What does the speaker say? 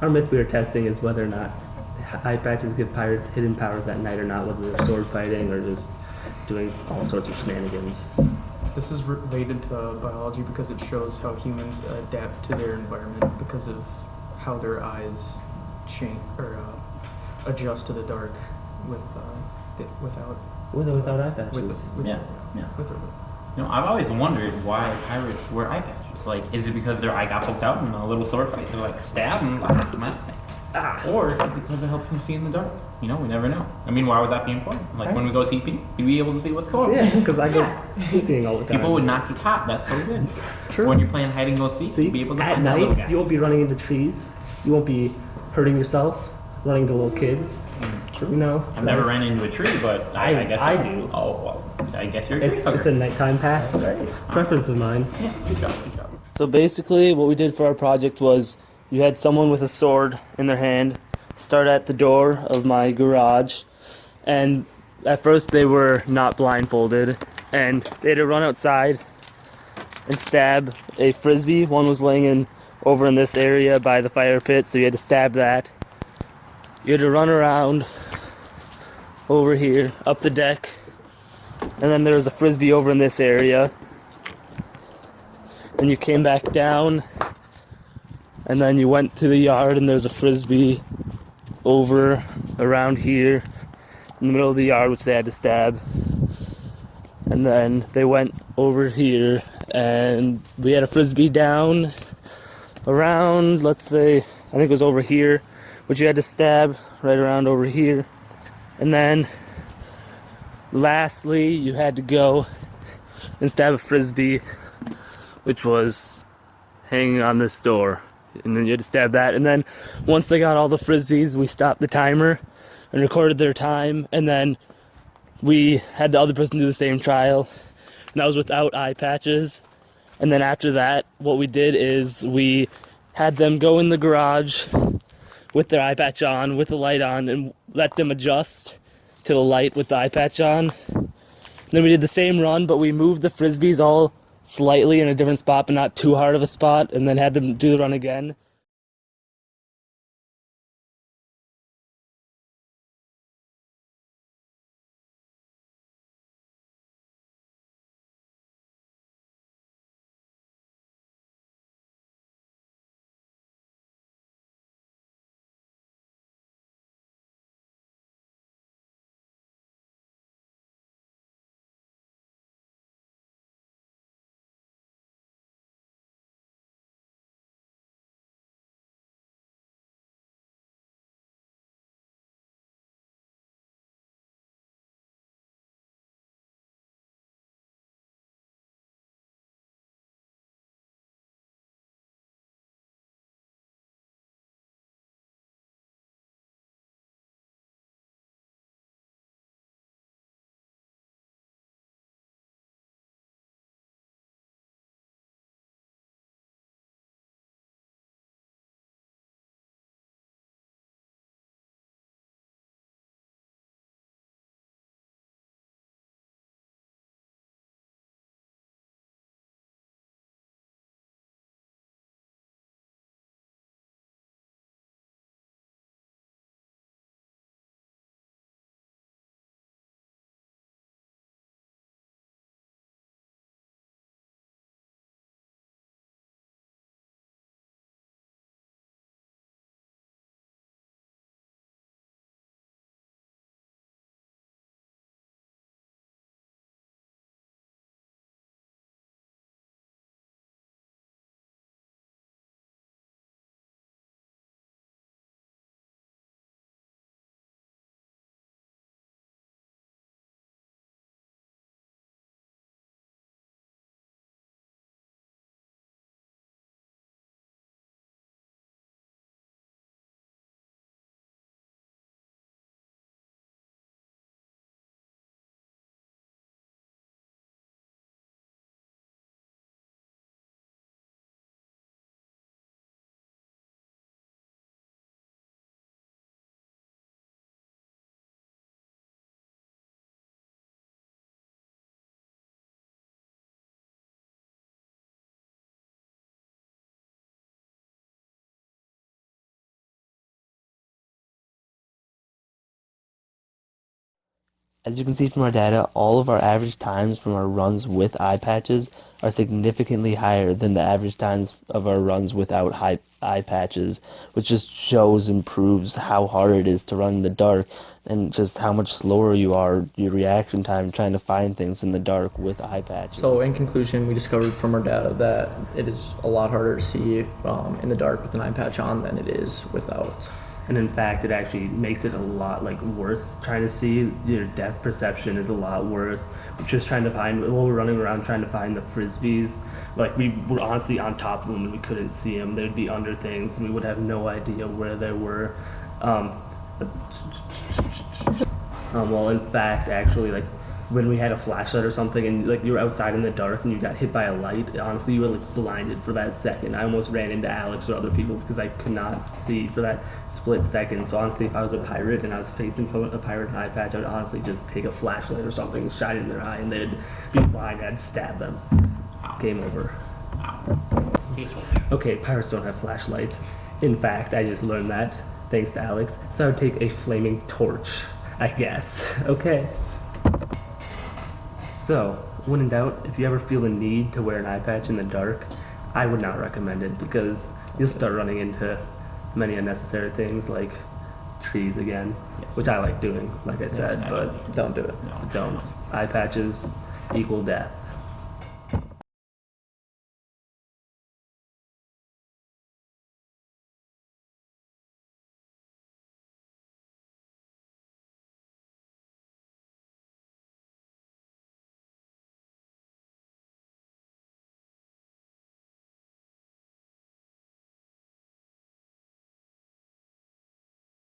our myth we were testing is whether or not eye patches give pirates hidden powers at night or not, whether they're sword fighting or just doing all sorts of shenanigans. This is related to biology because it shows how humans adapt to their environment because of how their eyes change or adjust to the dark with without With or without eye patches. Yeah, yeah. With I've always wondered why pirates wear eye patches. Like, is it because their eye got poked out in a little sword fight? They're like, stab and my eye. Or is it because it helps them see in the dark? We never know. I mean, why would that be important? Like, when we go TP, you'd be able to see what's going on. Yeah, because I go TPing all the time. People would not get caught. That's so good. True. When you're playing hide and go seek, See, you'll be able to at find that little night, guy. you won't be running into trees. You won't be hurting yourself, running into little kids. True. You know? I've never ran into a tree, but I guess I do. Oh, well, I guess you're a tree It's hugger. a nighttime pass. That's right. Preference of mine. Yeah, good job, good job. So basically, what we did for our project was you had someone with a sword in their hand start at the door of my garage, and at first they were not blindfolded, and they had to run outside and stab a frisbee. One was laying over in this area by the fire pit, so you had to stab that. You had to run around over here, up the deck, and then there was a frisbee over in this area. And you came back down, and then you went to the yard, and there's a frisbee over around here in the middle of the yard, which they had to stab. And then they went over here, and we had a frisbee down around, let's say, I think it was over here, which you had to stab right around over here. And then lastly, you had to go and stab a frisbee, which was hanging on this door. And then you had to stab that. And then once they got all the frisbees, we stopped the timer and recorded their time. And then we had the other person do the same trial. And that was without eye patches. And then after that, what we did is we had them go in the garage with their eye patch on, with the light on, and let them adjust to the light with the eye patch on. Then we did the same run, but we moved the frisbees all slightly in a different spot, but not too hard of a spot, and then had them do the run again. As you can see from our data, all of our average times from our runs with eye patches are significantly higher than the average times of our runs without eye patches, which just shows and proves how hard it is to run in the dark and just how much slower you are, your reaction time trying to find things in the dark with eye patches. So in conclusion, we discovered from our data that it is a lot harder to see in the dark with an eye patch on than it is without. And in fact, it actually makes it a lot like worse trying to see. Your depth perception is a lot worse. We're just trying to find, while we're running around trying to find the frisbees, like we were honestly on top of them and we couldn't see them. They'd be under things and we would have no idea where they were. Well, in fact, actually, like when we had a flashlight or something and like you were outside in the dark and you got hit by a light, honestly, you were like blinded for that second. I almost ran into Alex or other people because I could not see for that split second. So honestly, if I was a pirate and I was facing someone, a pirate eye patch, I would honestly just take a flashlight or something, shine it in their eye, and they'd be blind. I'd stab them. Game over. Okay, pirates don't have flashlights. In fact, I just learned that thanks to Alex. So I would take a flaming torch, I guess. Okay. So, when in doubt, if you ever feel the need to wear an eye patch in the dark, I would not recommend it because you'll start running into many unnecessary things like trees again, which I like doing, like I said, but Don't do it. don't. Eye patches equal death.